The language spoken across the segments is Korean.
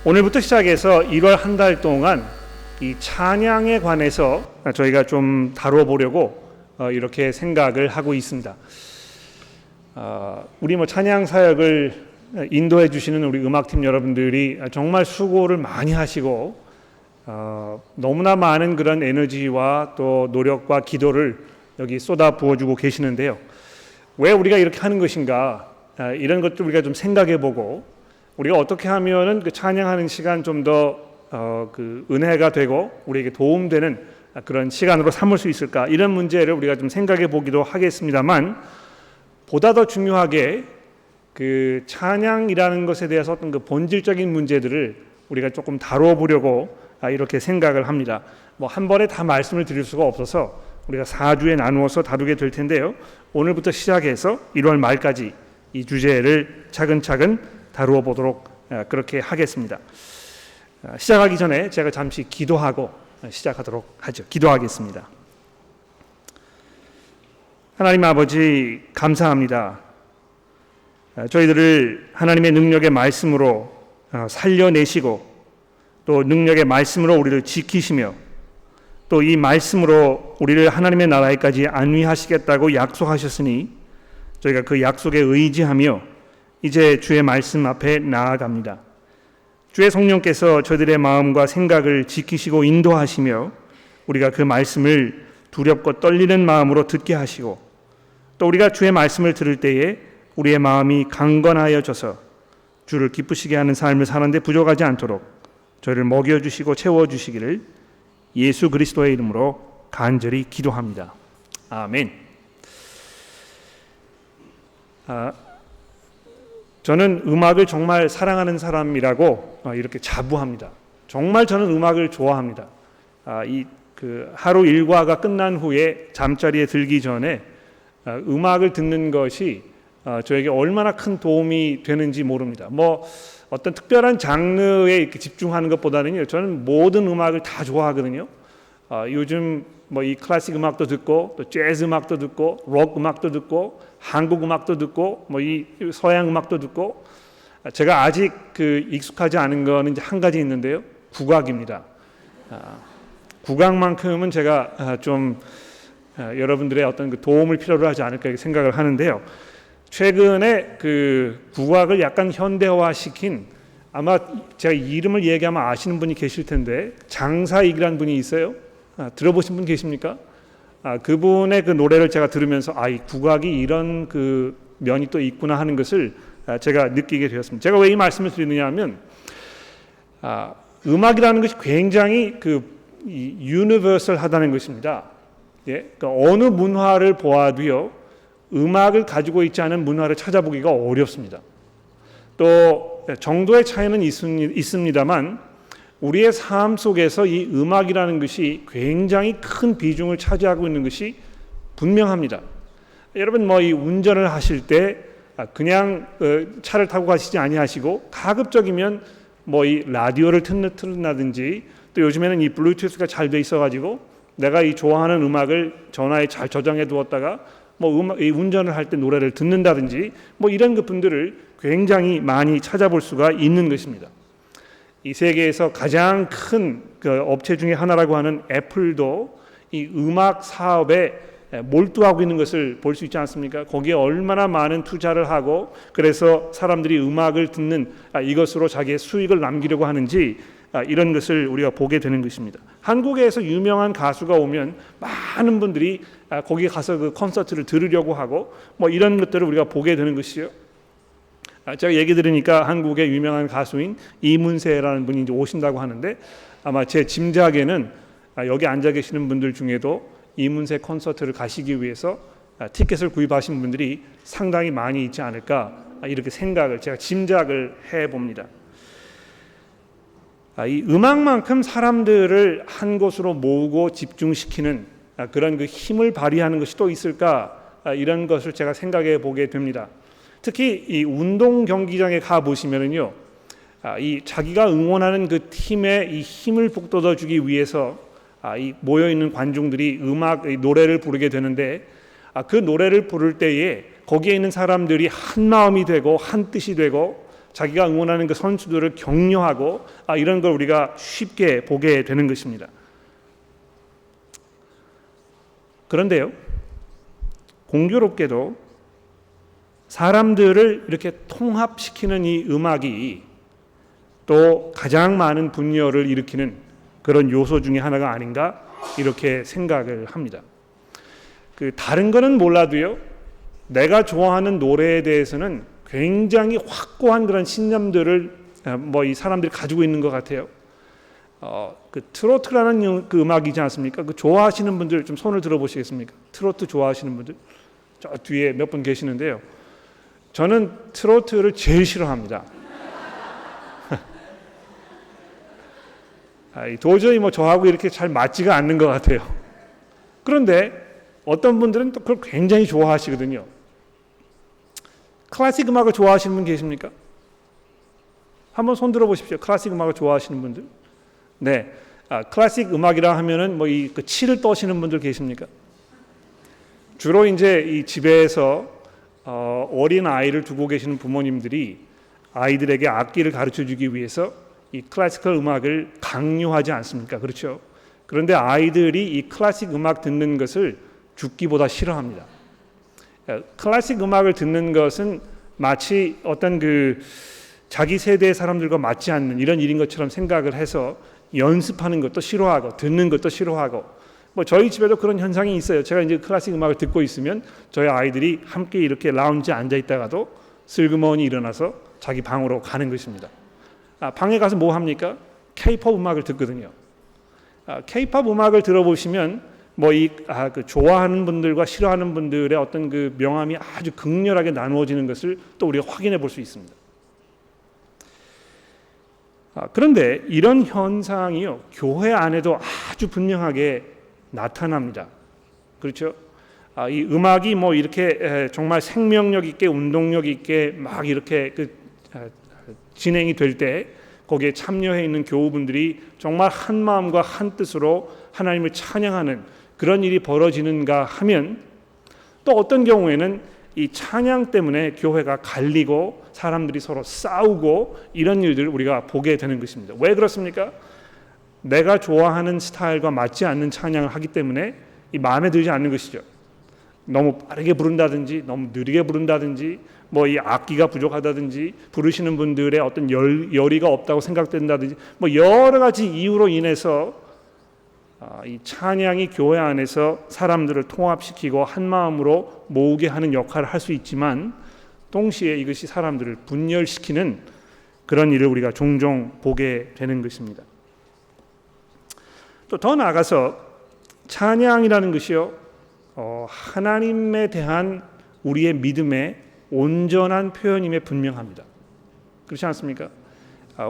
오늘부터 시작해서 1월 한 달 동안 이 찬양에 관해서 저희가 좀 다뤄 보려고 이렇게 생각을 하고 있습니다. 우리 찬양 사역을 인도해 주시는 우리 음악팀 여러분들이 정말 수고를 많이 하시고 너무나 많은 그런 에너지와 또 노력과 기도를 여기 쏟아 부어주고 계시는데요. 왜 우리가 이렇게 하는 것인가? 이런 것도 우리가 좀 생각해보고 우리가 어떻게 하면은 그 찬양하는 시간 좀 더 그 은혜가 되고 우리에게 도움되는 그런 시간으로 삼을 수 있을까? 이런 문제를 우리가 좀 생각해보기도 하겠습니다만, 보다 더 중요하게 그 찬양이라는 것에 대해서 어떤 그 본질적인 문제들을 우리가 조금 다뤄보려고 이렇게 생각을 합니다. 한 번에 다 말씀을 드릴 수가 없어서 우리가 4주에 나누어서 다루게 될 텐데요. 오늘부터 시작해서 1월 말까지 이 주제를 차근차근 다루어 보도록 그렇게 하겠습니다. 시작하기 전에 제가 잠시 기도하고 시작하도록 하죠. 기도하겠습니다. 하나님 아버지, 감사합니다. 저희들을 하나님의 능력의 말씀으로 살려내시고 또 능력의 말씀으로 우리를 지키시며 또 이 말씀으로 우리를 하나님의 나라에까지 안위하시겠다고 약속하셨으니 저희가 그 약속에 의지하며 이제 주의 말씀 앞에 나아갑니다. 주의 성령께서 저희들의 마음과 생각을 지키시고 인도하시며 우리가 그 말씀을 두렵고 떨리는 마음으로 듣게 하시고 또 우리가 주의 말씀을 들을 때에 우리의 마음이 강건하여져서 주를 기쁘시게 하는 삶을 사는데 부족하지 않도록 저희를 먹여주시고 채워주시기를 예수 그리스도의 이름으로 간절히 기도합니다. 아멘. 저는 음악을 정말 사랑하는 사람이라고 이렇게 자부합니다. 정말 저는 음악을 좋아합니다. 하루 일과가 끝난 후에 잠자리에 들기 전에 음악을 듣는 것이 저에게 얼마나 큰 도움이 되는지 모릅니다. 어떤 특별한 장르에 이렇게 집중하는 것보다는요, 저는 모든 음악을 다 좋아하거든요. 요즘 이 클래식 음악도 듣고 또 재즈 음악도 듣고 록 음악도 듣고 한국 음악도 듣고 이 서양 음악도 듣고 제가 아직 익숙하지 않은 거는 이제 한 가지 있는데요. 국악입니다. 국악만큼은 제가 좀 여러분들의 어떤 그 도움을 필요로 하지 않을까 생각을 하는데요. 최근에 국악을 약간 현대화시킨, 아마 제가 이름을 얘기하면 아시는 분이 계실 텐데 장사익이라는 분이 있어요. 들어보신 분 계십니까? 그분의 그 노래를 제가 들으면서 이 국악이 이런 그 면이 또 있구나 하는 것을 제가 느끼게 되었습니다. 제가 왜 이 말씀을 드리느냐 하면 음악이라는 것이 굉장히 유니버설하다는 것입니다. 예? 그러니까 어느 문화를 보아도요, 음악을 가지고 있지 않은 문화를 찾아보기가 어렵습니다. 또 정도의 차이는 있습니다만 우리의 삶 속에서 이 음악이라는 것이 굉장히 큰 비중을 차지하고 있는 것이 분명합니다. 여러분 이 운전을 하실 때 그냥 차를 타고 가시지 아니하시고 가급적이면 이 라디오를 틀는다든지 또 요즘에는 이 블루투스가 잘 돼 있어가지고 내가 이 좋아하는 음악을 전화에 잘 저장해 두었다가 이 운전을 할 때 노래를 듣는다든지 이런 분들을 굉장히 많이 찾아볼 수가 있는 것입니다. 이 세계에서 가장 큰 업체 중에 하나라고 하는 애플도 이 음악 사업에 몰두하고 있는 것을 볼 수 있지 않습니까? 거기에 얼마나 많은 투자를 하고 그래서 사람들이 음악을 듣는 이것으로 자기의 수익을 남기려고 하는지 이런 것을 우리가 보게 되는 것입니다. 한국에서 유명한 가수가 오면 많은 분들이 거기 가서 그 콘서트를 들으려고 하고 이런 것들을 우리가 보게 되는 것이요. 제가 얘기 들으니까 한국의 유명한 가수인 이문세라는 분이 이제 오신다고 하는데 아마 제 짐작에는 여기 앉아 계시는 분들 중에도 이문세 콘서트를 가시기 위해서 티켓을 구입하신 분들이 상당히 많이 있지 않을까 이렇게 제가 짐작을 해봅니다. 이 음악만큼 사람들을 한 곳으로 모으고 집중시키는 그런 힘을 발휘하는 것이 또 있을까 이런 것을 제가 생각해 보게 됩니다. 특히 이 운동 경기장에 가 보시면은요, 이 자기가 응원하는 그 팀의 이 힘을 북돋워 주기 위해서 이 모여 있는 관중들이 노래를 부르게 되는데 그 노래를 부를 때에 거기에 있는 사람들이 한 마음이 되고 한 뜻이 되고 자기가 응원하는 그 선수들을 격려하고 이런 걸 우리가 쉽게 보게 되는 것입니다. 그런데요, 공교롭게도 사람들을 이렇게 통합시키는 이 음악이 또 가장 많은 분열을 일으키는 그런 요소 중에 하나가 아닌가 이렇게 생각을 합니다. 다른 거는 몰라도요, 내가 좋아하는 노래에 대해서는 굉장히 확고한 그런 신념들을 이 사람들이 가지고 있는 것 같아요. 트로트라는 그 음악이지 않습니까? 좋아하시는 분들 좀 손을 들어보시겠습니까? 트로트 좋아하시는 분들 저 뒤에 몇 분 계시는데요. 저는 트로트를 제일 싫어합니다. 도저히 저하고 이렇게 잘 맞지가 않는 것 같아요. 그런데 어떤 분들은 또 그걸 굉장히 좋아하시거든요. 클래식 음악을 좋아하시는 분 계십니까? 한번 손 들어보십시오. 클래식 음악을 좋아하시는 분들. 네, 클래식 음악이라 하면은 그 치를 떠시는 분들 계십니까? 주로 이제 이 집에서 어린 아이를 두고 계시는 부모님들이 아이들에게 악기를 가르쳐 주기 위해서 이 클래시컬 음악을 강요하지 않습니까? 그렇죠? 그런데 아이들이 이 클래식 음악 듣는 것을 죽기보다 싫어합니다. 클래식 음악을 듣는 것은 마치 어떤 자기 세대의 사람들과 맞지 않는 이런 일인 것처럼 생각을 해서 연습하는 것도 싫어하고 듣는 것도 싫어하고 저희 집에도 그런 현상이 있어요. 제가 이제 클래식 음악을 듣고 있으면 저희 아이들이 함께 이렇게 라운지에 앉아 있다가도 슬그머니 일어나서 자기 방으로 가는 것입니다. 방에 가서 뭐 합니까? K-pop 음악을 듣거든요. K-pop 음악을 들어보시면 좋아하는 분들과 싫어하는 분들의 어떤 그 명암이 아주 극렬하게 나누어지는 것을 또 우리가 확인해 볼 수 있습니다. 그런데 이런 현상이요, 교회 안에도 아주 분명하게 나타납니다. 그렇죠? 이 음악이 이렇게 정말 생명력 있게 운동력 있게 막 이렇게 진행이 될 때 거기에 참여해 있는 교우분들이 정말 한 마음과 한 뜻으로 하나님을 찬양하는 그런 일이 벌어지는가 하면 또 어떤 경우에는 이 찬양 때문에 교회가 갈리고 사람들이 서로 싸우고 이런 일들을 우리가 보게 되는 것입니다. 왜 그렇습니까? 내가 좋아하는 스타일과 맞지 않는 찬양을 하기 때문에 이 마음에 들지 않는 것이죠. 너무 빠르게 부른다든지 너무 느리게 부른다든지 이 악기가 부족하다든지 부르시는 분들의 어떤 열의가 없다고 생각된다든지 여러 가지 이유로 인해서 이 찬양이 교회 안에서 사람들을 통합시키고 한 마음으로 모으게 하는 역할을 할 수 있지만 동시에 이것이 사람들을 분열시키는 그런 일을 우리가 종종 보게 되는 것입니다. 또 더 나아가서 찬양이라는 것이요, 하나님에 대한 우리의 믿음의 온전한 표현임에 분명합니다. 그렇지 않습니까?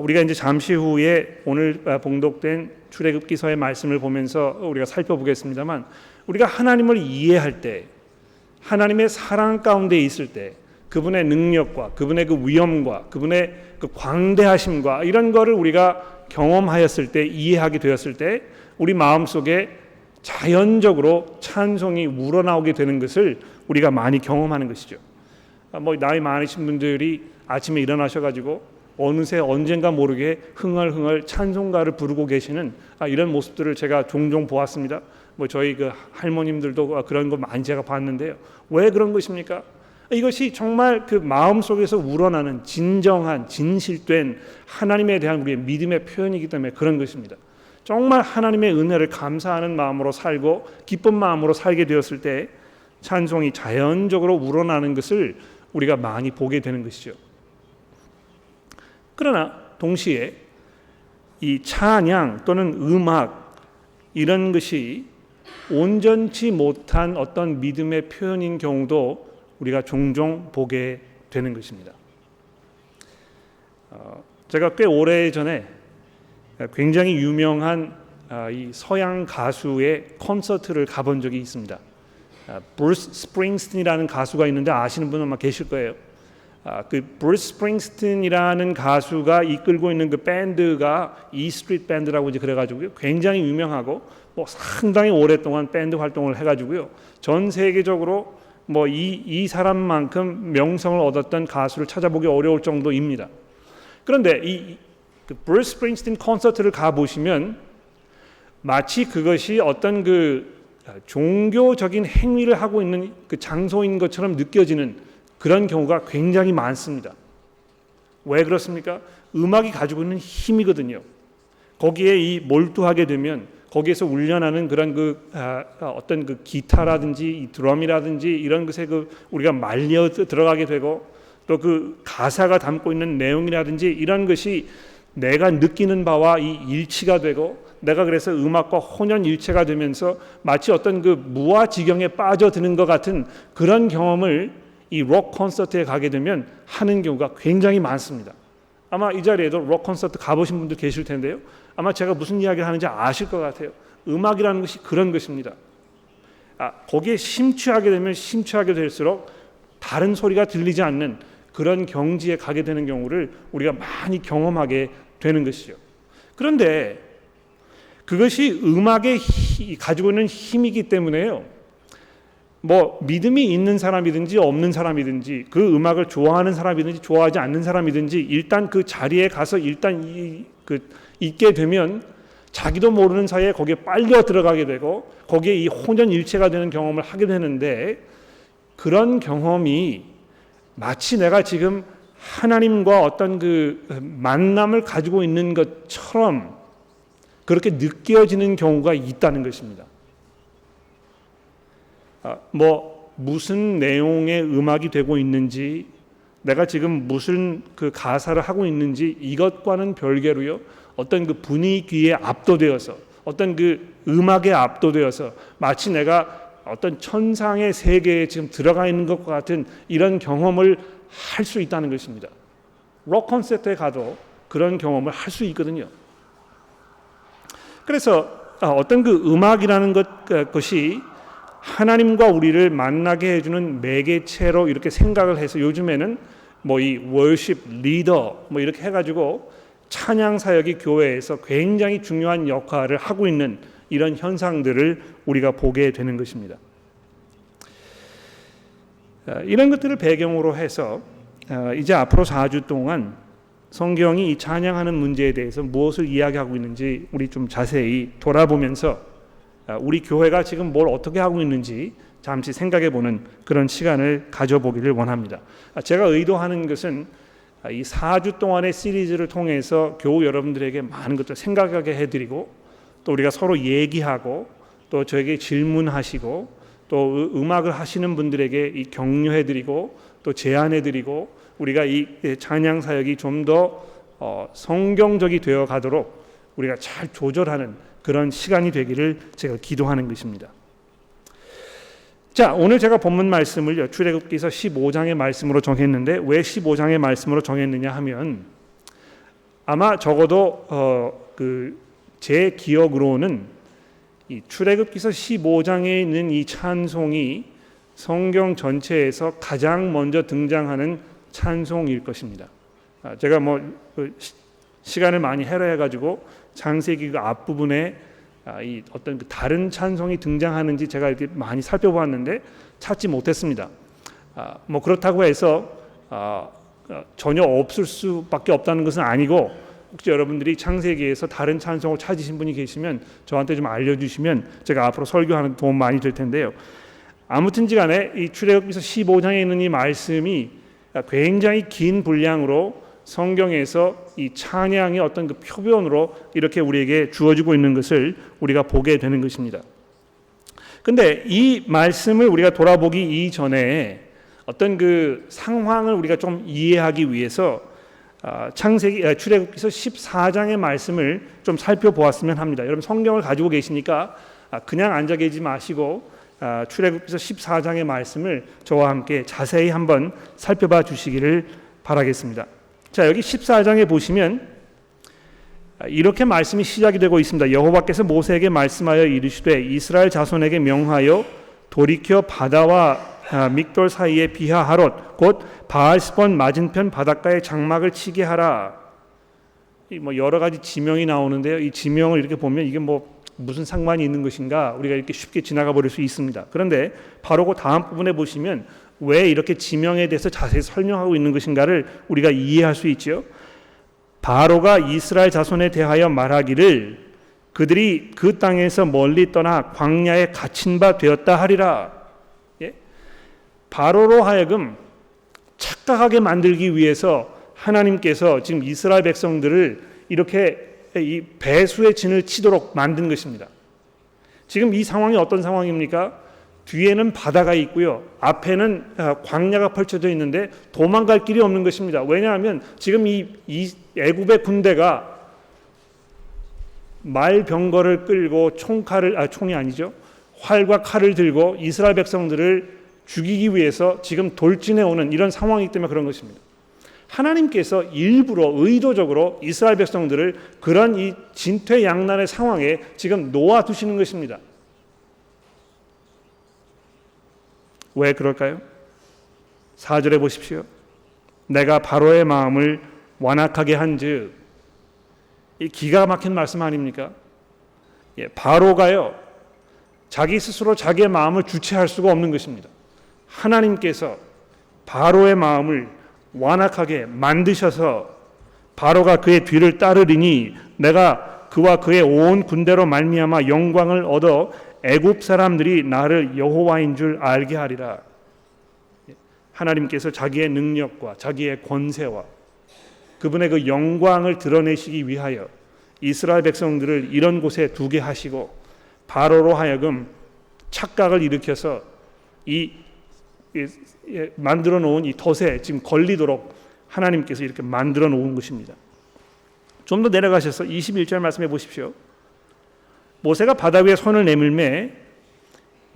우리가 이제 잠시 후에 오늘 봉독된 출애굽기서의 말씀을 보면서 우리가 살펴보겠습니다만, 우리가 하나님을 이해할 때, 하나님의 사랑 가운데 있을 때, 그분의 능력과 그분의 그 위엄과 그분의 그 광대하심과 이런 거를 우리가 경험하였을 때, 이해하게 되었을 때 우리 마음속에 자연적으로 찬송이 우러나오게 되는 것을 우리가 많이 경험하는 것이죠. 나이 많으신 분들이 아침에 일어나셔가지고 어느새 언젠가 모르게 흥얼흥얼 찬송가를 부르고 계시는 이런 모습들을 제가 종종 보았습니다. 저희 그 할머님들도 그런 거 많이 제가 봤는데요. 왜 그런 것입니까? 이것이 정말 그 마음 속에서 우러나는 진정한 진실된 하나님에 대한 우리의 믿음의 표현이기 때문에 그런 것입니다. 정말 하나님의 은혜를 감사하는 마음으로 살고 기쁜 마음으로 살게 되었을 때 찬송이 자연적으로 우러나는 것을 우리가 많이 보게 되는 것이죠. 그러나 동시에 이 찬양 또는 음악 이런 것이 온전치 못한 어떤 믿음의 표현인 경우도 우리가 종종 보게 되는 것입니다. 제가 꽤 오래전에 굉장히 유명한 이 서양 가수의 콘서트를 가본 적이 있습니다. 브루스 스프링스틴이라는 가수가 있는데 아시는 분은 아마 계실 거예요. 그 브루스 스프링스틴이라는 가수가 이끌고 있는 그 밴드가 E 스트리트 밴드라고 이제 그래가지고요, 굉장히 유명하고 상당히 오랫동안 밴드 활동을 해가지고요, 전 세계적으로 이 사람만큼 명성을 얻었던 가수를 찾아보기 어려울 정도입니다. 그런데 그 브루스 스프링스틴 콘서트를 가 보시면 마치 그것이 어떤 그 종교적인 행위를 하고 있는 그 장소인 것처럼 느껴지는 그런 경우가 굉장히 많습니다. 왜 그렇습니까? 음악이 가지고 있는 힘이거든요. 거기에 몰두하게 되면 거기에서 울려나는 그런 어떤 그 기타라든지 이 드럼이라든지 이런 것에 우리가 말려 들어가게 되고 또 그 가사가 담고 있는 내용이라든지 이런 것이 내가 느끼는 바와 이 일치가 되고 내가 그래서 음악과 혼연일체가 되면서 마치 어떤 그 무아지경에 빠져드는 것 같은 그런 경험을 이 록 콘서트에 가게 되면 하는 경우가 굉장히 많습니다. 아마 이 자리에도 록 콘서트 가보신 분들 계실 텐데요. 아마 제가 무슨 이야기를 하는지 아실 것 같아요. 음악이라는 것이 그런 것입니다. 거기에 심취하게 되면 심취하게 될수록 다른 소리가 들리지 않는 그런 경지에 가게 되는 경우를 우리가 많이 경험하게 되는 것이죠. 그런데 그것이 음악의 가지고 있는 힘이기 때문에요. 뭐 믿음이 있는 사람이든지 없는 사람이든지 그 음악을 좋아하는 사람이든지 좋아하지 않는 사람이든지 일단 그 자리에 가서 일단 있게 되면 자기도 모르는 사이에 거기에 빨려 들어가게 되고 거기에 이 혼연일체가 되는 경험을 하게 되는데 그런 경험이 마치 내가 지금 하나님과 어떤 그 만남을 가지고 있는 것처럼 그렇게 느껴지는 경우가 있다는 것입니다. 무슨 내용의 음악이 되고 있는지 내가 지금 무슨 그 가사를 하고 있는지 이것과는 별개로요. 어떤 그 분위기에 압도되어서 어떤 그 음악에 압도되어서 마치 내가 어떤 천상의 세계에 지금 들어가 있는 것과 같은 이런 경험을 할 수 있다는 것입니다. 록 콘서트에 가도 그런 경험을 할 수 있거든요. 그래서 어떤 그 음악이라는 것이 하나님과 우리를 만나게 해주는 매개체로 이렇게 생각을 해서 요즘에는 이 월십 리더 이렇게 해가지고 찬양 사역이 교회에서 굉장히 중요한 역할을 하고 있는 이런 현상들을 우리가 보게 되는 것입니다. 이런 것들을 배경으로 해서 이제 앞으로 4주 동안 성경이 이 찬양하는 문제에 대해서 무엇을 이야기하고 있는지 우리 좀 자세히 돌아보면서 우리 교회가 지금 뭘 어떻게 하고 있는지 잠시 생각해보는 그런 시간을 가져보기를 원합니다. 제가 의도하는 것은 이 4주 동안의 시리즈를 통해서 교우 여러분들에게 많은 것들 생각하게 해드리고 또 우리가 서로 얘기하고 또 저에게 질문하시고 또 음악을 하시는 분들에게 이 격려해드리고 또 제안해드리고 우리가 이 찬양 사역이 좀 더 성경적이 되어 가도록 우리가 잘 조절하는 그런 시간이 되기를 제가 기도하는 것입니다. 자, 오늘 제가 본문 말씀을 출애굽기서 15장의 말씀으로 정했는데 왜 15장의 말씀으로 정했느냐 하면 아마 적어도 제 기억으로는 이 출애굽기서 15장에 있는 이 찬송이 성경 전체에서 가장 먼저 등장하는 찬송일 것입니다. 제가 시간을 많이 할애해가지고 창세기 그 앞부분에 이 어떤 다른 찬송이 등장하는지 제가 이렇게 많이 살펴보았는데 찾지 못했습니다. 그렇다고 해서 전혀 없을 수밖에 없다는 것은 아니고 혹시 여러분들이 창세기에서 다른 찬송을 찾으신 분이 계시면 저한테 좀 알려주시면 제가 앞으로 설교하는 도움 많이 될 텐데요. 아무튼지간에 이 출애굽기서 15장에 있는 이 말씀이 굉장히 긴 분량으로 성경에서 이 찬양의 어떤 그 표본으로 이렇게 우리에게 주어지고 있는 것을 우리가 보게 되는 것입니다. 근데 이 말씀을 우리가 돌아보기 이전에 어떤 그 상황을 우리가 좀 이해하기 위해서 출애굽기서 14장의 말씀을 좀 살펴보았으면 합니다. 여러분 성경을 가지고 계시니까 그냥 앉아 계지 마시고 출애굽기서 14장의 말씀을 저와 함께 자세히 한번 살펴봐 주시기를 바라겠습니다. 자, 여기 14장에 보시면 이렇게 말씀이 시작이 되고 있습니다. 여호와께서 모세에게 말씀하여 이르시되 이스라엘 자손에게 명하여 돌이켜 바다와 믹돌 사이에 비하하롯 곧 바알스본 맞은편 바닷가에 장막을 치게 하라. 여러 가지 지명이 나오는데요. 이 지명을 이렇게 보면 이게 무슨 상관이 있는 것인가 우리가 이렇게 쉽게 지나가 버릴 수 있습니다. 그런데 바로 그 다음 부분에 보시면 왜 이렇게 지명에 대해서 자세히 설명하고 있는 것인가를 우리가 이해할 수 있죠. 바로가 이스라엘 자손에 대하여 말하기를 그들이 그 땅에서 멀리 떠나 광야에 갇힌 바 되었다 하리라. 예? 바로로 하여금 착각하게 만들기 위해서 하나님께서 지금 이스라엘 백성들을 이렇게 이 배수의 진을 치도록 만든 것입니다. 지금 이 상황이 어떤 상황입니까? 뒤에는 바다가 있고요. 앞에는 광야가 펼쳐져 있는데 도망갈 길이 없는 것입니다. 왜냐하면 지금 이 애굽의 군대가 말병거를 끌고 총이 아니죠. 활과 칼을 들고 이스라엘 백성들을 죽이기 위해서 지금 돌진해 오는 이런 상황이기 때문에 그런 것입니다. 하나님께서 일부러 의도적으로 이스라엘 백성들을 그런 이 진퇴양난의 상황에 지금 놓아두시는 것입니다. 왜 그럴까요? 4절에 보십시오. 내가 바로의 마음을 완악하게 한즉, 이 기가 막힌 말씀 아닙니까? 예, 바로가요 자기 스스로 자기의 마음을 주체할 수가 없는 것입니다. 하나님께서 바로의 마음을 완악하게 만드셔서 바로가 그의 뒤를 따르리니 내가 그와 그의 온 군대로 말미암아 영광을 얻어 애굽 사람들이 나를 여호와인 줄 알게 하리라. 하나님께서 자기의 능력과 자기의 권세와 그분의 그 영광을 드러내시기 위하여 이스라엘 백성들을 이런 곳에 두게 하시고 바로로 하여금 착각을 일으켜서 만들어 놓은 이 덫에 지금 걸리도록 하나님께서 이렇게 만들어 놓은 것입니다. 좀 더 내려가셔서 21절 말씀해 보십시오. 모세가 바다 위에 손을 내밀매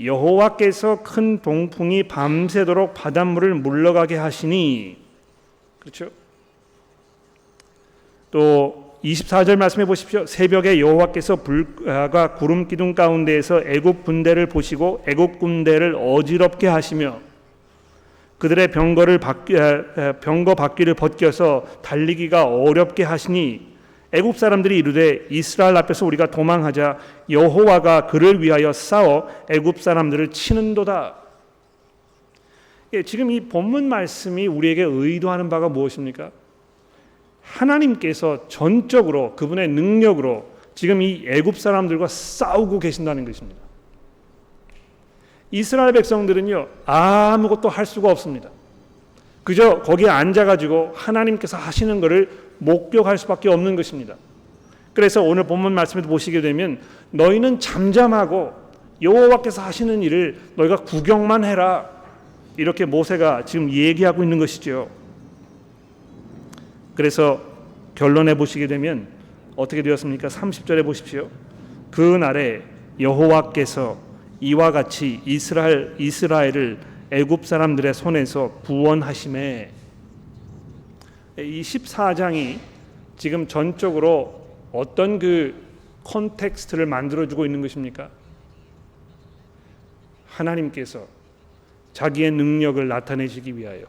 여호와께서 큰 동풍이 밤새도록 바닷물을 물러가게 하시니, 그렇죠? 또 24절 말씀해 보십시오. 새벽에 여호와께서 불과 구름 기둥 가운데에서 애굽 군대를 보시고 애굽 군대를 어지럽게 하시며 그들의 병거 바퀴를 벗겨서 달리기가 어렵게 하시니 애굽 사람들이 이르되 이스라엘 앞에서 우리가 도망하자 여호와가 그를 위하여 싸워 애굽 사람들을 치는도다. 예, 지금 이 본문 말씀이 우리에게 의도하는 바가 무엇입니까? 하나님께서 전적으로 그분의 능력으로 지금 이 애굽 사람들과 싸우고 계신다는 것입니다. 이스라엘 백성들은요 아무것도 할 수가 없습니다. 그저 거기에 앉아가지고 하나님께서 하시는 것을 목격할 수밖에 없는 것입니다. 그래서 오늘 본문 말씀에도 보시게 되면 너희는 잠잠하고 여호와께서 하시는 일을 너희가 구경만 해라, 이렇게 모세가 지금 얘기하고 있는 것이죠. 그래서 결론에 보시게 되면 어떻게 되었습니까? 30절에 보십시오. 그 날에 여호와께서 이와 같이 이스라엘을 애굽 사람들의 손에서 구원하심에, 이 14장이 지금 전적으로 어떤 그 컨텍스트를 만들어주고 있는 것입니까? 하나님께서 자기의 능력을 나타내시기 위하여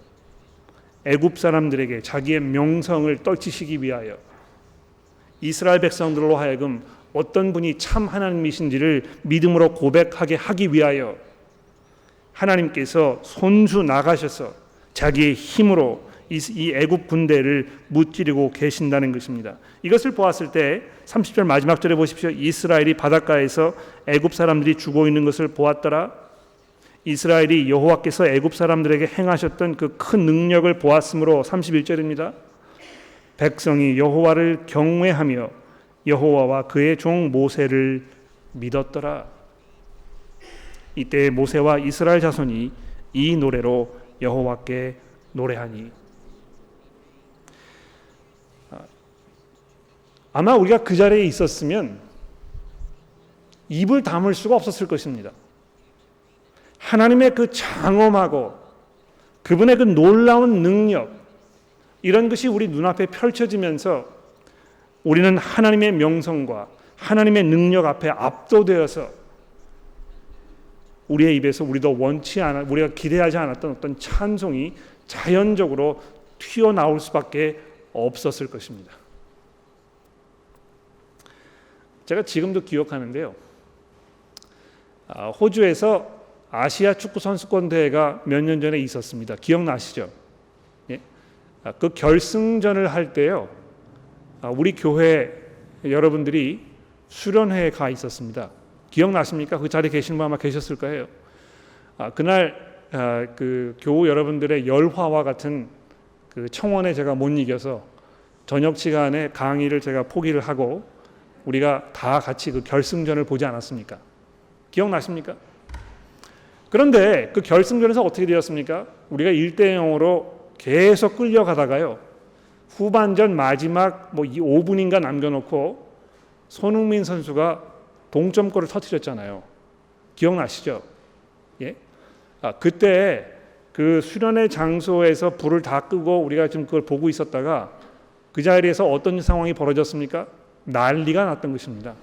애굽 사람들에게 자기의 명성을 떨치시기 위하여 이스라엘 백성들로 하여금 어떤 분이 참 하나님이신지를 믿음으로 고백하게 하기 위하여 하나님께서 손수 나가셔서 자기의 힘으로 이 애굽 군대를 무찌르고 계신다는 것입니다. 이것을 보았을 때 30절 마지막 절에 보십시오. 이스라엘이 바닷가에서 애굽 사람들이 죽어 있는 것을 보았더라. 이스라엘이 여호와께서 애굽 사람들에게 행하셨던 그 큰 능력을 보았으므로 31절입니다. 백성이 여호와를 경외하며 여호와와 그의 종 모세를 믿었더라. 이때 모세와 이스라엘 자손이 이 노래로 여호와께 노래하니. 아마 우리가 그 자리에 있었으면 입을 다물 수가 없었을 것입니다. 하나님의 그 장엄하고 그분의 그 놀라운 능력, 이런 것이 우리 눈앞에 펼쳐지면서 우리는 하나님의 명성과 하나님의 능력 앞에 압도되어서 우리의 입에서 우리가 기대하지 않았던 어떤 찬송이 자연적으로 튀어나올 수밖에 없었을 것입니다. 제가 지금도 기억하는데요. 호주에서 아시아 축구 선수권 대회가 몇 년 전에 있었습니다. 기억나시죠? 예? 그 결승전을 할 때요, 우리 교회 여러분들이 수련회에 가 있었습니다. 기억나십니까? 그 자리에 계신 분 아마 계셨을 거예요. 그날 그 교우 여러분들의 열화와 같은 그 청원에 제가 못 이겨서 저녁 시간에 강의를 제가 포기를 하고 우리가 다 같이 그 결승전을 보지 않았습니까? 기억나십니까? 그런데 그 결승전에서 어떻게 되었습니까? 우리가 1대0으로 계속 끌려가다가요. 후반전 마지막 5분인가 남겨놓고 손흥민 선수가 동점골을 터뜨렸잖아요. 기억나시죠? 예? 그때 그 수련회 장소에서 불을 다 끄고 우리가 지금 그걸 보고 있었다가 그 자리에서 어떤 상황이 벌어졌습니까? 난리가 났던 것입니다.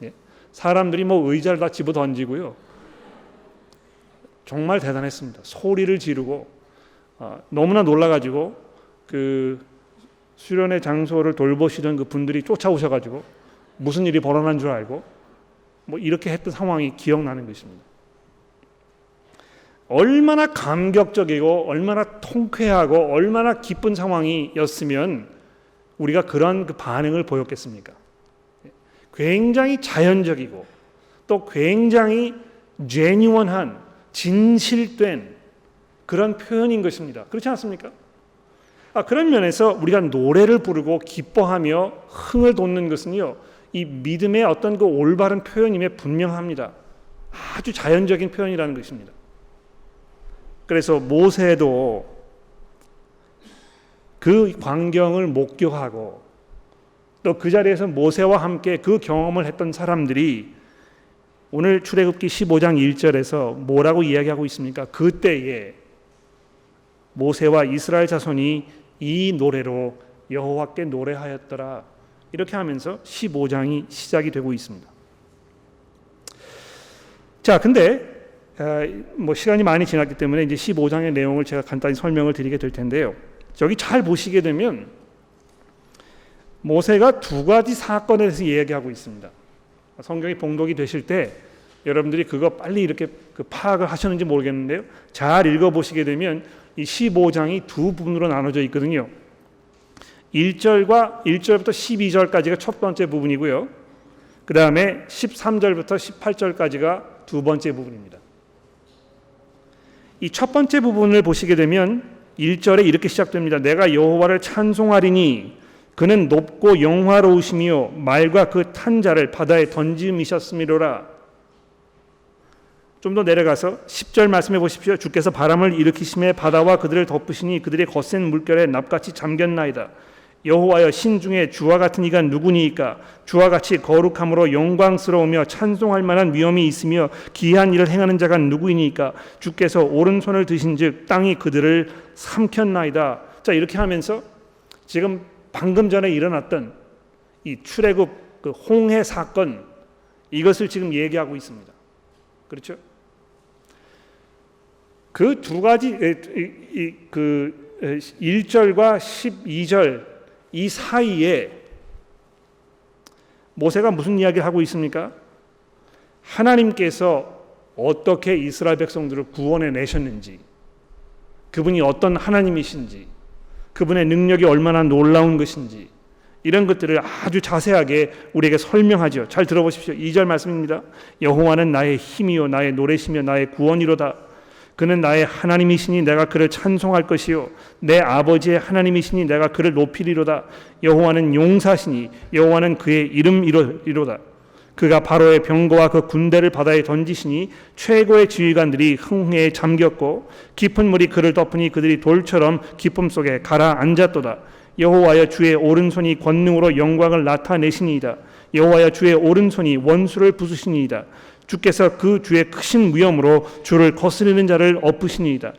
예? 사람들이 의자를 다 집어 던지고요. 정말 대단했습니다. 소리를 지르고 너무나 놀라가지고 그 수련회 장소를 돌보시던 그 분들이 쫓아오셔가지고 무슨 일이 벌어난 줄 알고 이렇게 했던 상황이 기억나는 것입니다. 얼마나 감격적이고 얼마나 통쾌하고 얼마나 기쁜 상황이었으면 우리가 그런 그 반응을 보였겠습니까? 굉장히 자연적이고 또 굉장히 genuine한 진실된 그런 표현인 것입니다. 그렇지 않습니까? 그런 면에서 우리가 노래를 부르고 기뻐하며 흥을 돋는 것은요, 이 믿음의 어떤 그 올바른 표현임에 분명합니다. 아주 자연적인 표현이라는 것입니다. 그래서 모세도 그 광경을 목격하고 또 그 자리에서 모세와 함께 그 경험을 했던 사람들이 오늘 출애굽기 15장 1절에서 뭐라고 이야기하고 있습니까? 그때에 모세와 이스라엘 자손이 이 노래로 여호와께 노래하였더라. 이렇게 하면서 15장이 시작이 되고 있습니다. 자, 근데 시간이 많이 지났기 때문에 이제 15장의 내용을 제가 간단히 설명을 드리게 될 텐데요. 저기 잘 보시게 되면 모세가 두 가지 사건에 대해서 이야기하고 있습니다. 성경이 봉독이 되실 때 여러분들이 그거 빨리 이렇게 파악을 하셨는지 모르겠는데요. 잘 읽어보시게 되면 이 15장이 두 부분으로 나눠져 있거든요. 1절부터 12절까지가 첫 번째 부분이고요. 그 다음에 13절부터 18절까지가 두 번째 부분입니다. 이 첫 번째 부분을 보시게 되면 1절에 이렇게 시작됩니다. 내가 여호와를 찬송하리니 그는 높고 영화로우시며 말과 그 탄 자를 바다에 던짐이셨음이로라. 좀 더 내려가서 10절 말씀해 보십시오. 주께서 바람을 일으키심에 바다와 그들을 덮으시니 그들의 거센 물결에 납같이 잠겼나이다. 여호와여, 신중에 주와 같은 이가 누구니이까? 주와 같이 거룩함으로 영광스러우며 찬송할 만한 위엄이 있으며 기이한 일을 행하는 자가 누구이니까? 주께서 오른손을 드신즉 땅이 그들을 삼켰나이다. 자, 이렇게 하면서 지금 방금 전에 일어났던 이 출애굽 그 홍해 사건, 이것을 지금 얘기하고 있습니다. 그렇죠? 그 두 가지 그 1절과 12절 이 사이에 모세가 무슨 이야기를 하고 있습니까? 하나님께서 어떻게 이스라엘 백성들을 구원해 내셨는지, 그분이 어떤 하나님이신지, 그분의 능력이 얼마나 놀라운 것인지, 이런 것들을 아주 자세하게 우리에게 설명하죠. 잘 들어보십시오. 2절 말씀입니다. 여호와는 나의 힘이요 나의 노래시며 나의 구원이로다. 그는 나의 하나님이시니 내가 그를 찬송할 것이요 내 아버지의 하나님이시니 내가 그를 높이리로다. 여호와는 용사시니 여호와는 그의 이름이로다. 그가 바로의 병거와 그 군대를 바다에 던지시니 최고의 지휘관들이 흥해에 잠겼고 깊은 물이 그를 덮으니 그들이 돌처럼 깊음 속에 가라앉았도다. 여호와여, 주의 오른손이 권능으로 영광을 나타내시니이다. 여호와여, 주의 오른손이 원수를 부수시니이다. 주께서 그 주의 크신 위엄으로 주를 거스르는 자를 엎으시니이다.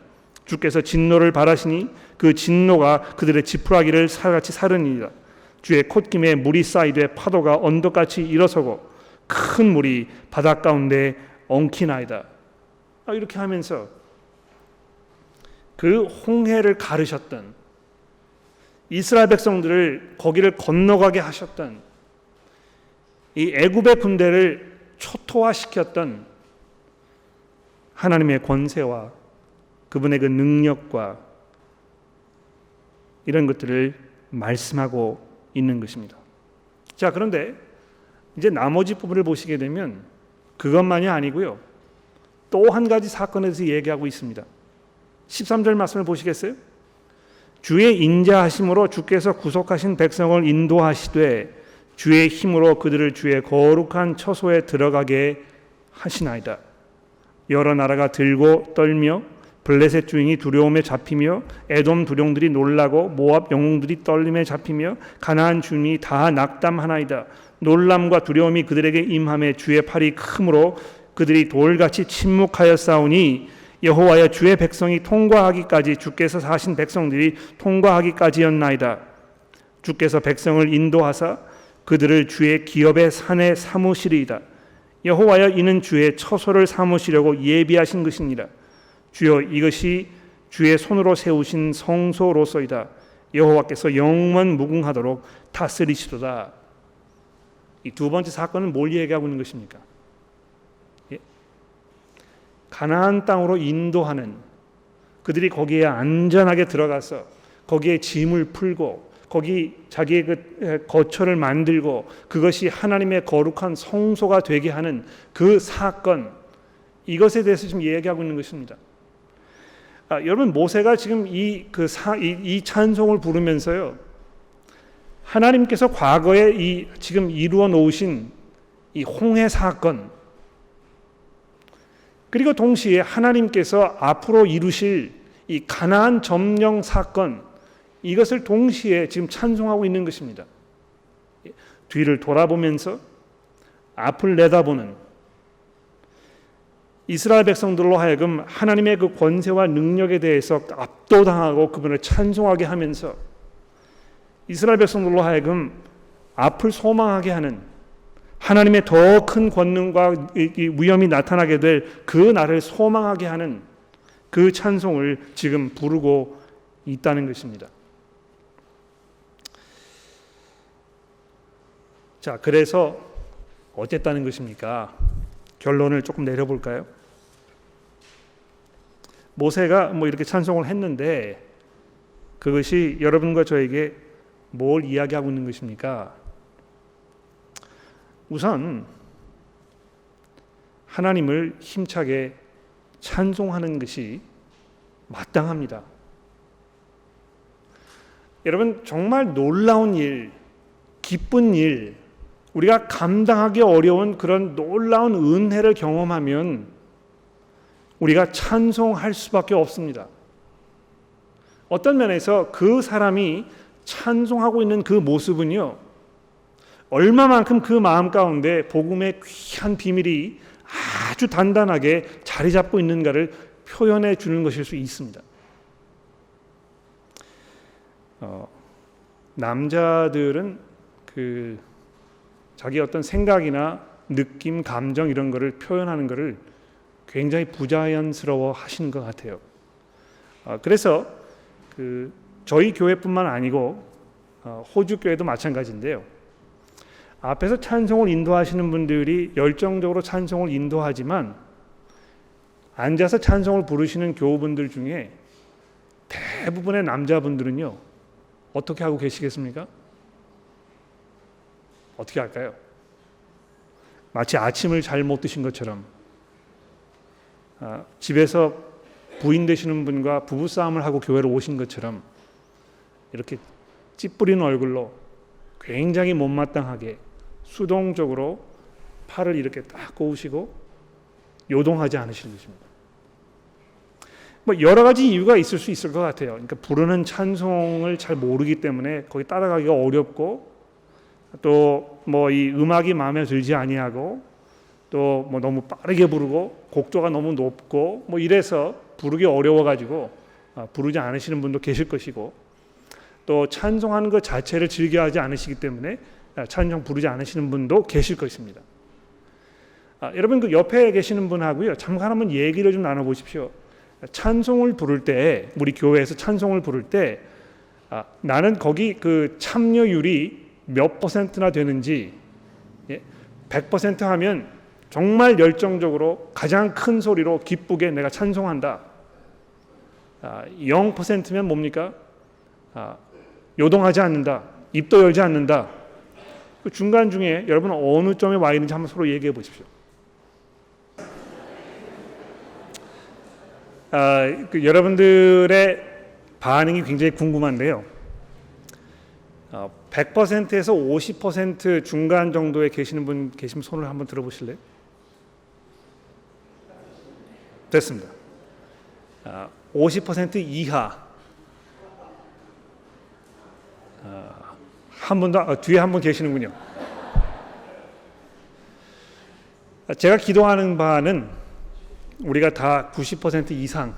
주께서 진노를 발하시니 그 진노가 그들의 지푸라기를 살같이 사르니이다. 주의 콧김에 물이 쌓이되 파도가 언덕같이 일어서고 큰 물이 바닷 가운데 엉키나이다. 이렇게 하면서 그 홍해를 가르셨던, 이스라엘 백성들을 거기를 건너가게 하셨던, 이 애굽의 군대를 초토화시켰던 하나님의 권세와 그분의 그 능력과 이런 것들을 말씀하고 있는 것입니다. 자, 그런데 이제 나머지 부분을 보시게 되면 그것만이 아니고요. 또 한 가지 사건에 대해서 얘기하고 있습니다. 13절 말씀을 보시겠어요? 주의 인자하심으로 주께서 구속하신 백성을 인도하시되 주의 힘으로 그들을 주의 거룩한 처소에 들어가게 하시나이다. 여러 나라가 들고 떨며 블레셋 주인이 두려움에 잡히며 에돔 두령들이 놀라고 모압 영웅들이 떨림에 잡히며 가나안 주인이 다 낙담하나이다. 놀람과 두려움이 그들에게 임함에 주의 팔이 크므로 그들이 돌같이 침묵하였사오니 여호와여 주의 백성이 통과하기까지 주께서 사신 백성들이 통과하기까지였나이다. 주께서 백성을 인도하사 그들을 주의 기업의 산에 삼으시리이다. 여호와여 이는 주의 처소를 삼으시려고 예비하신 것이니라. 주여 이것이 주의 손으로 세우신 성소로서이다. 여호와께서 영원 무궁하도록 다스리시도다. 이 두 번째 사건은 뭘 얘기하고 있는 것입니까? 가나안 땅으로 인도하는, 그들이 거기에 안전하게 들어가서 거기에 짐을 풀고 거기 자기의 그 거처를 만들고 그것이 하나님의 거룩한 성소가 되게 하는 그 사건, 이것에 대해서 지금 얘기하고 있는 것입니다. 여러분, 모세가 지금 이 찬송을 부르면서요, 하나님께서 과거에 지금 이루어 놓으신 이 홍해 사건, 그리고 동시에 하나님께서 앞으로 이루실 이 가나안 점령 사건, 이것을 동시에 지금 찬송하고 있는 것입니다. 뒤를 돌아보면서 앞을 내다보는 이스라엘 백성들로 하여금 하나님의 그 권세와 능력에 대해서 압도당하고 그분을 찬송하게 하면서 이스라엘 백성들로 하여금 앞을 소망하게 하는, 하나님의 더 큰 권능과 위엄이 나타나게 될 그 날을 소망하게 하는 그 찬송을 지금 부르고 있다는 것입니다. 자, 그래서 어쨌다는 것입니까? 결론을 조금 내려볼까요? 모세가 이렇게 찬송을 했는데 그것이 여러분과 저에게 뭘 이야기하고 있는 것입니까? 우선 하나님을 힘차게 찬송하는 것이 마땅합니다. 여러분, 정말 놀라운 일, 기쁜 일, 우리가 감당하기 어려운 그런 놀라운 은혜를 경험하면 우리가 찬송할 수밖에 없습니다. 어떤 면에서 그 사람이 찬송하고 있는 그 모습은요, 얼마만큼 그 마음 가운데 복음의 귀한 비밀이 아주 단단하게 자리 잡고 있는가를 표현해 주는 것일 수 있습니다. 남자들은 자기 어떤 생각이나 느낌, 감정 이런 거를 표현하는 거를 굉장히 부자연스러워 하시는 것 같아요. 그래서 저희 교회뿐만 아니고 호주 교회도 마찬가지인데요. 앞에서 찬송을 인도하시는 분들이 열정적으로 찬송을 인도하지만 앉아서 찬송을 부르시는 교우분들 중에 대부분의 남자분들은요, 어떻게 하고 계시겠습니까? 어떻게 할까요? 마치 아침을 잘 못 드신 것처럼, 집에서 부인 되시는 분과 부부싸움을 하고 교회로 오신 것처럼 이렇게 찌푸린 얼굴로 굉장히 못마땅하게 수동적으로 팔을 이렇게 딱 꼬우시고 요동하지 않으시는 것입니다. 여러 가지 이유가 있을 수 있을 것 같아요. 그러니까 부르는 찬송을 잘 모르기 때문에 거기 따라가기가 어렵고, 또 이 음악이 마음에 들지 아니하고, 또 너무 빠르게 부르고 곡조가 너무 높고 이래서 부르기 어려워가지고 부르지 않으시는 분도 계실 것이고, 또 찬송하는 것 자체를 즐겨하지 않으시기 때문에 찬송 부르지 않으시는 분도 계실 것입니다. 여러분, 그 옆에 계시는 분하고요, 잠깐 한번 얘기를 좀 나눠보십시오. 찬송을 부를 때, 우리 교회에서 찬송을 부를 때 나는 거기 그 참여율이 몇 %나 되는지, 100% 하면 정말 열정적으로 가장 큰 소리로 기쁘게 내가 찬송한다. 0%면 뭡니까? 요동하지 않는다. 입도 열지 않는다. 그 중간 중에 여러분 어느 점에 와 있는지 한번 서로 얘기해 보십시오. 여러분들의 반응이 굉장히 궁금한데요. 100%에서 50% 중간 정도에 계시는 분 계시면 손을 한번 들어보실래요? 됐습니다. 50% 이하. 한 분 더, 뒤에 한 분 계시는군요. 제가 기도하는 바는 우리가 다 90% 이상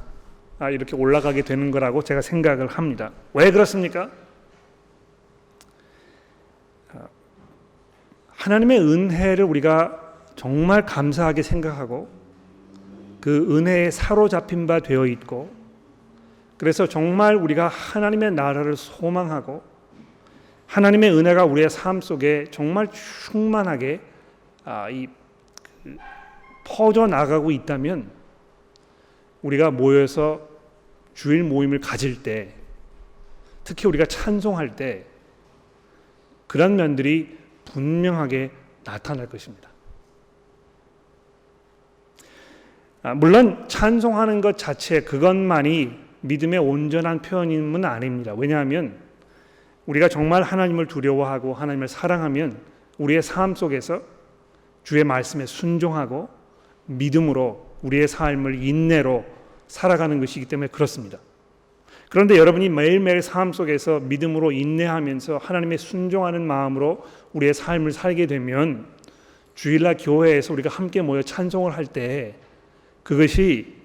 이렇게 올라가게 되는 거라고 제가 생각을 합니다. 왜 그렇습니까? 하나님의 은혜를 우리가 정말 감사하게 생각하고 그 은혜에 사로잡힌 바 되어 있고, 그래서 정말 우리가 하나님의 나라를 소망하고 하나님의 은혜가 우리의 삶 속에 정말 충만하게 퍼져 나가고 있다면, 우리가 모여서 주일 모임을 가질 때, 특히 우리가 찬송할 때 그런 면들이 분명하게 나타날 것입니다. 물론 찬송하는 것 자체 그것만이 믿음의 온전한 표현임은 아닙니다. 왜냐하면 우리가 정말 하나님을 두려워하고 하나님을 사랑하면 우리의 삶 속에서 주의 말씀에 순종하고 믿음으로 우리의 삶을 인내로 살아가는 것이기 때문에 그렇습니다. 그런데 여러분이 매일매일 삶 속에서 믿음으로 인내하면서 하나님의 순종하는 마음으로 우리의 삶을 살게 되면 주일날 교회에서 우리가 함께 모여 찬송을 할 때 그것이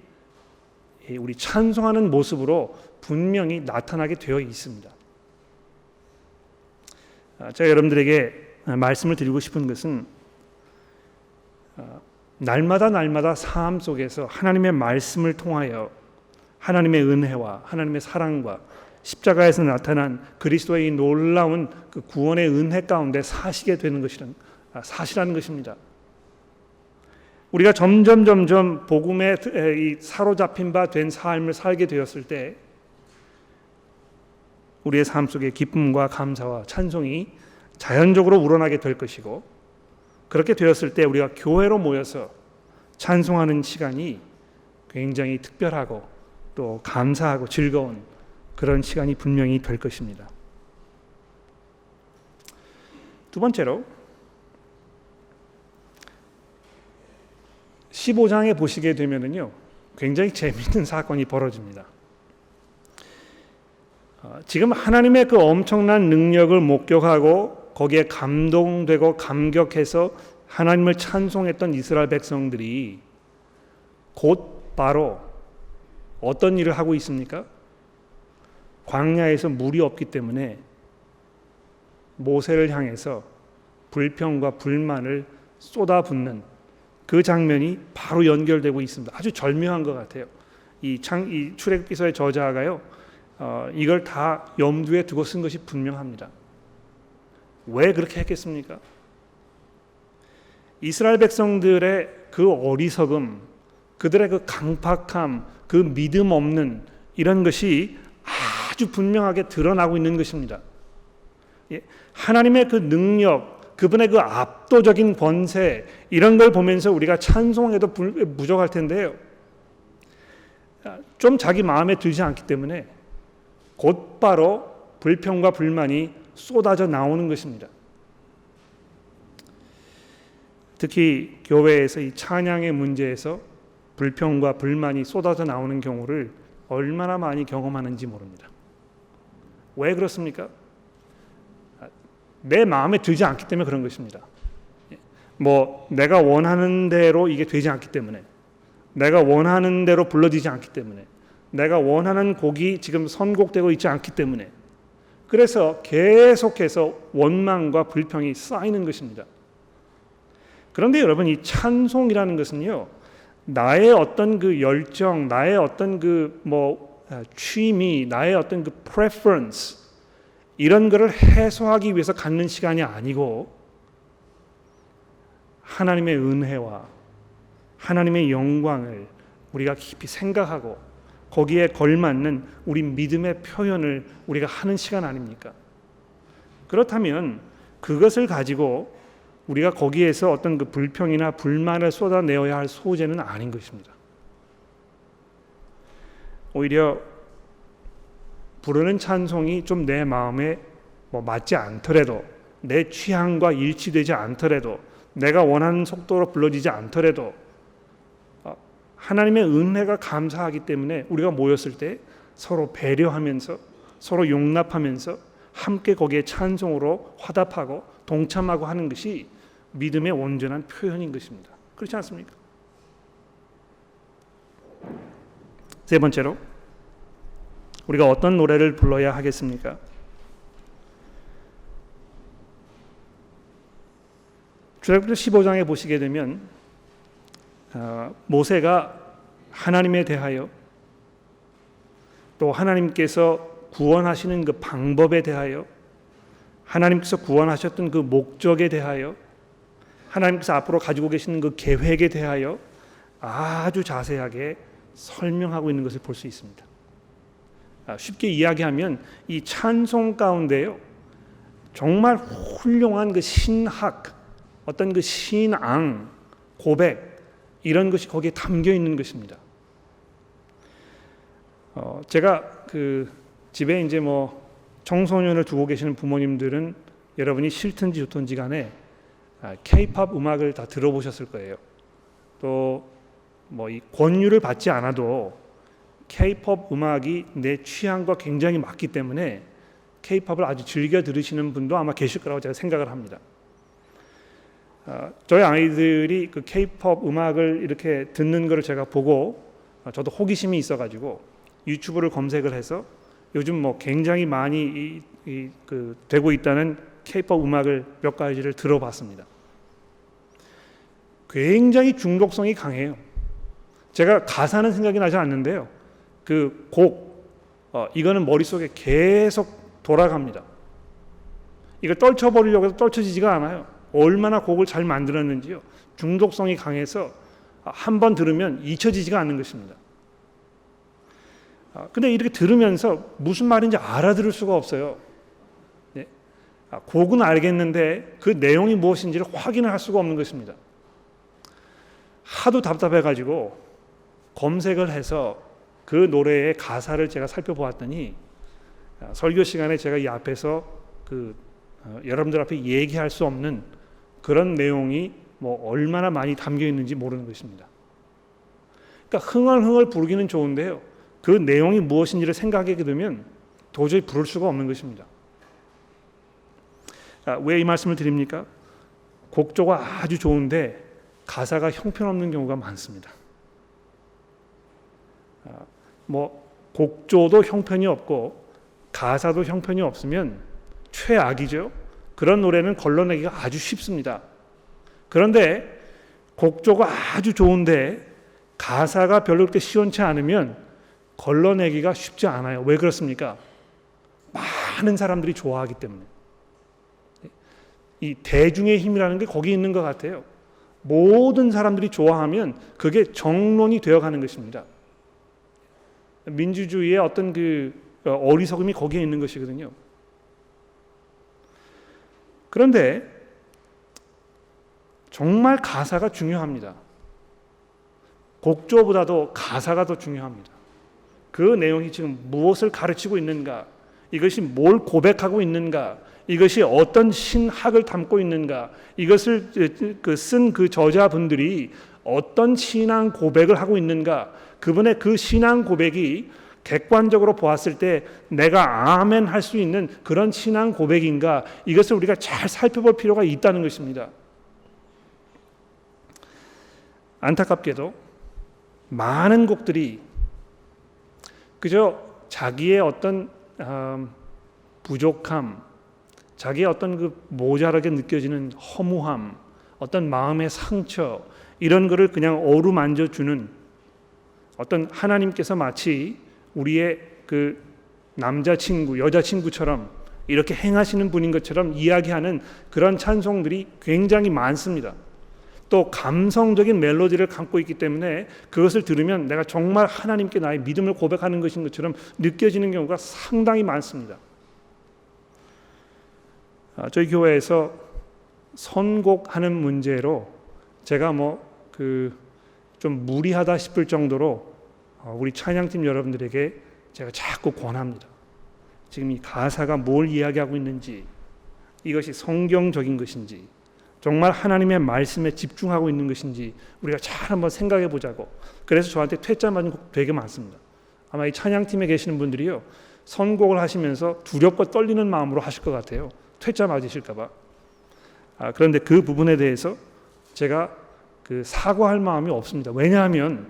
우리 찬송하는 모습으로 분명히 나타나게 되어 있습니다. 제가 여러분들에게 말씀을 드리고 싶은 것은 날마다 삶 속에서 하나님의 말씀을 통하여 하나님의 은혜와 하나님의 사랑과 십자가에서 나타난 그리스도의 놀라운 그 구원의 은혜 가운데 사시게 되는 사시라는 것입니다. 우리가 점점 복음에 사로잡힌 바 된 삶을 살게 되었을 때 우리의 삶 속에 기쁨과 감사와 찬송이 자연적으로 우러나게 될 것이고, 그렇게 되었을 때 우리가 교회로 모여서 찬송하는 시간이 굉장히 특별하고 또 감사하고 즐거운 그런 시간이 분명히 될 것입니다. 두 번째로 15장에 보시게 되면은요, 굉장히 재미있는 사건이 벌어집니다. 지금 하나님의 그 엄청난 능력을 목격하고 거기에 감동되고 감격해서 하나님을 찬송했던 이스라엘 백성들이 곧바로 어떤 일을 하고 있습니까? 광야에서 물이 없기 때문에 모세를 향해서 불평과 불만을 쏟아붓는 그 장면이 바로 연결되고 있습니다. 아주 절묘한 것 같아요. 이 출애굽기서의 저자가요, 이걸 다 염두에 두고 쓴 것이 분명합니다. 왜 그렇게 했겠습니까? 이스라엘 백성들의 그 어리석음, 그들의 그 강팍함, 그 믿음 없는 이런 것이 아주 분명하게 드러나고 있는 것입니다. 하나님의 그 능력, 그분의 그 압도적인 권세, 이런 걸 보면서 우리가 찬송해도 부족할 텐데요, 좀 자기 마음에 들지 않기 때문에 곧바로 불평과 불만이 쏟아져 나오는 것입니다. 특히 교회에서 이 찬양의 문제에서 불평과 불만이 쏟아져 나오는 경우를 얼마나 많이 경험하는지 모릅니다. 왜 그렇습니까? 내 마음에 들지 않기 때문에 그런 것입니다. 내가 원하는 대로 이게 되지 않기 때문에, 내가 원하는 대로 불러지지 않기 때문에, 내가 원하는 곡이 지금 선곡되고 있지 않기 때문에, 그래서 계속해서 원망과 불평이 쌓이는 것입니다. 그런데 여러분, 이 찬송이라는 것은요, 나의 어떤 그 열정, 나의 어떤 그 취미, 나의 어떤 그 preference, 이런 것을 해소하기 위해서 갖는 시간이 아니고 하나님의 은혜와 하나님의 영광을 우리가 깊이 생각하고 거기에 걸맞는 우리 믿음의 표현을 우리가 하는 시간 아닙니까? 그렇다면 그것을 가지고 우리가 거기에서 어떤 그 불평이나 불만을 쏟아내어야 할 소재는 아닌 것입니다. 오히려 부르는 찬송이 좀 내 마음에 맞지 않더라도, 내 취향과 일치되지 않더라도, 내가 원하는 속도로 불러지지 않더라도 하나님의 은혜가 감사하기 때문에 우리가 모였을 때 서로 배려하면서, 서로 용납하면서 함께 거기에 찬송으로 화답하고 동참하고 하는 것이 믿음의 온전한 표현인 것입니다. 그렇지 않습니까? 세 번째로, 우리가 어떤 노래를 불러야 하겠습니까? 출애굽기 15장에 보시게 되면 모세가 하나님에 대하여, 또 하나님께서 구원하시는 그 방법에 대하여, 하나님께서 구원하셨던 그 목적에 대하여, 하나님께서 앞으로 가지고 계시는 그 계획에 대하여 아주 자세하게 설명하고 있는 것을 볼 수 있습니다. 쉽게 이야기하면 이 찬송 가운데요, 정말 훌륭한 그 신학, 어떤 그 신앙, 고백, 이런 것이 거기에 담겨 있는 것입니다. 제가 그 집에 이제 청소년을 두고 계시는 부모님들은 여러분이 싫든지 좋든지 간에 K-팝 음악을 다 들어보셨을 거예요. 또 이 권유를 받지 않아도 K-팝 음악이 내 취향과 굉장히 맞기 때문에 K-팝을 아주 즐겨 들으시는 분도 아마 계실 거라고 제가 생각을 합니다. 저희 아이들이 그 K-팝 음악을 이렇게 듣는 것을 제가 보고 저도 호기심이 있어가지고 유튜브를 검색을 해서 요즘 굉장히 많이 되고 있다는 K-팝 음악을 몇 가지를 들어봤습니다. 굉장히 중독성이 강해요. 제가 가사는 생각이 나지 않는데요, 그 곡, 이거는 머릿속에 계속 돌아갑니다. 이거 떨쳐버리려고 해도 떨쳐지지가 않아요. 얼마나 곡을 잘 만들었는지요. 중독성이 강해서 한 번 들으면 잊혀지지가 않는 것입니다. 근데 이렇게 들으면서 무슨 말인지 알아들을 수가 없어요. 네. 곡은 알겠는데 그 내용이 무엇인지를 확인을 할 수가 없는 것입니다. 하도 답답해가지고 검색을 해서 그 노래의 가사를 제가 살펴보았더니 설교 시간에 제가 이 앞에서 여러분들 앞에 얘기할 수 없는 그런 내용이 얼마나 많이 담겨 있는지 모르는 것입니다. 그러니까 흥얼흥얼 부르기는 좋은데요, 그 내용이 무엇인지를 생각하게 되면 도저히 부를 수가 없는 것입니다. 왜 이 말씀을 드립니까? 곡조가 아주 좋은데 가사가 형편없는 경우가 많습니다. 곡조도 형편이 없고 가사도 형편이 없으면 최악이죠. 그런 노래는 걸러내기가 아주 쉽습니다. 그런데 곡조가 아주 좋은데 가사가 별로 그렇게 시원치 않으면 걸러내기가 쉽지 않아요. 왜 그렇습니까? 많은 사람들이 좋아하기 때문에. 이 대중의 힘이라는 게 거기 있는 것 같아요. 모든 사람들이 좋아하면 그게 정론이 되어가는 것입니다. 민주주의의 어떤 그 어리석음이 거기에 있는 것이거든요. 그런데 정말 가사가 중요합니다. 곡조보다도 가사가 더 중요합니다. 그 내용이 지금 무엇을 가르치고 있는가, 이것이 뭘 고백하고 있는가, 이것이 어떤 신학을 담고 있는가, 이것을 쓴 그 저자분들이 어떤 신앙 고백을 하고 있는가, 그분의 그 신앙 고백이 객관적으로 보았을 때 내가 아멘 할 수 있는 그런 신앙 고백인가, 이것을 우리가 잘 살펴볼 필요가 있다는 것입니다. 안타깝게도 많은 곡들이 그저 자기의 어떤 부족함, 자기의 어떤 그 모자라게 느껴지는 허무함, 어떤 마음의 상처, 이런 것을 그냥 어루만져 주는, 어떤 하나님께서 마치 우리의 그 남자친구, 여자친구처럼 이렇게 행하시는 분인 것처럼 이야기하는 그런 찬송들이 굉장히 많습니다. 또 감성적인 멜로디를 갖고 있기 때문에 그것을 들으면 내가 정말 하나님께 나의 믿음을 고백하는 것인 것처럼 느껴지는 경우가 상당히 많습니다. 저희 교회에서 선곡하는 문제로 제가 좀 무리하다 싶을 정도로 우리 찬양팀 여러분들에게 제가 자꾸 권합니다. 지금 이 가사가 뭘 이야기하고 있는지, 이것이 성경적인 것인지, 정말 하나님의 말씀에 집중하고 있는 것인지 우리가 잘 한번 생각해 보자고. 그래서 저한테 퇴짜 맞은 곡 되게 많습니다. 아마 이 찬양팀에 계시는 분들이요, 선곡을 하시면서 두렵고 떨리는 마음으로 하실 것 같아요. 퇴짜 맞으실까 봐. 그런데 그 부분에 대해서 제가 사과할 마음이 없습니다. 왜냐하면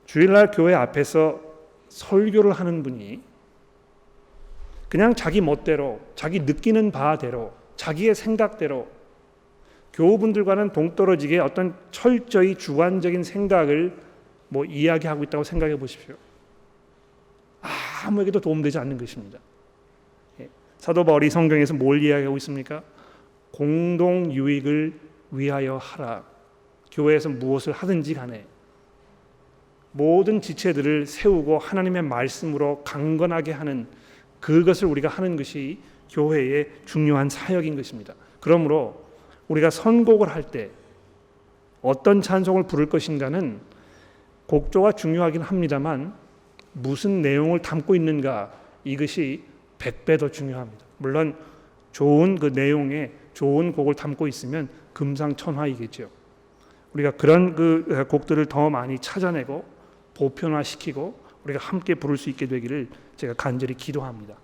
주일날 교회 앞에서 설교를 하는 분이 그냥 자기 멋대로, 자기 느끼는 바대로, 자기의 생각대로 교우분들과는 동떨어지게 어떤 철저히 주관적인 생각을 이야기하고 있다고 생각해 보십시오. 아무에게도 도움되지 않는 것입니다. 사도 바울이 성경에서 뭘 이야기하고 있습니까? 공동 유익을 위하여 하라. 교회에서 무엇을 하든지 간에 모든 지체들을 세우고 하나님의 말씀으로 강건하게 하는 그것을 우리가 하는 것이 교회의 중요한 사역인 것입니다. 그러므로 우리가 선곡을 할 때 어떤 찬송을 부를 것인가는 곡조가 중요하긴 합니다만 무슨 내용을 담고 있는가, 이것이 100배 더 중요합니다. 물론 좋은 그 내용에 좋은 곡을 담고 있으면 금상첨화이겠죠. 우리가 그런 그 곡들을 더 많이 찾아내고 보편화시키고 우리가 함께 부를 수 있게 되기를 제가 간절히 기도합니다.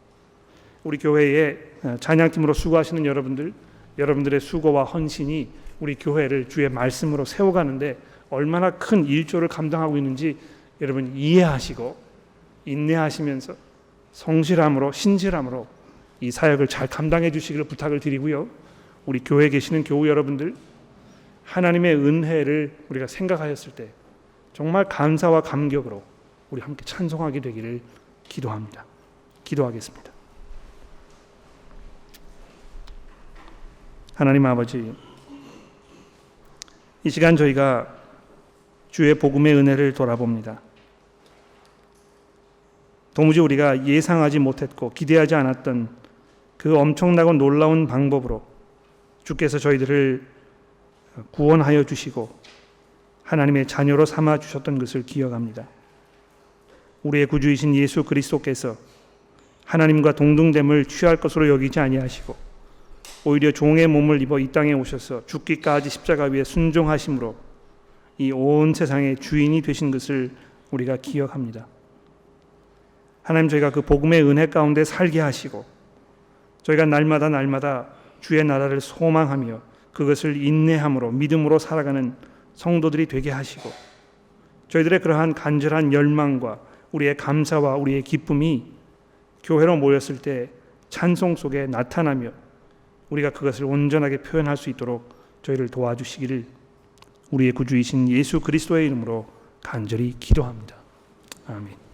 우리 교회의 찬양팀으로 수고하시는 여러분들의 수고와 헌신이 우리 교회를 주의 말씀으로 세워가는데 얼마나 큰 일조를 감당하고 있는지 여러분 이해하시고 인내하시면서 성실함으로, 신실함으로 이 사역을 잘 감당해 주시기를 부탁을 드리고요. 우리 교회에 계시는 교우 여러분들, 하나님의 은혜를 우리가 생각하였을 때 정말 감사와 감격으로 우리 함께 찬송하게 되기를 기도합니다. 기도하겠습니다. 하나님 아버지, 이 시간 저희가 주의 복음의 은혜를 돌아봅니다. 도무지 우리가 예상하지 못했고 기대하지 않았던 그 엄청나고 놀라운 방법으로 주께서 저희들을 구원하여 주시고 하나님의 자녀로 삼아 주셨던 것을 기억합니다. 우리의 구주이신 예수 그리스도께서 하나님과 동등됨을 취할 것으로 여기지 아니하시고 오히려 종의 몸을 입어 이 땅에 오셔서 죽기까지 십자가 위에 순종하심으로 이 온 세상의 주인이 되신 것을 우리가 기억합니다. 하나님, 저희가 그 복음의 은혜 가운데 살게 하시고 저희가 날마다 주의 나라를 소망하며 그것을 인내함으로 믿음으로 살아가는 성도들이 되게 하시고 저희들의 그러한 간절한 열망과 우리의 감사와 우리의 기쁨이 교회로 모였을 때 찬송 속에 나타나며 우리가 그것을 온전하게 표현할 수 있도록 저희를 도와주시기를 우리의 구주이신 예수 그리스도의 이름으로 간절히 기도합니다. 아멘.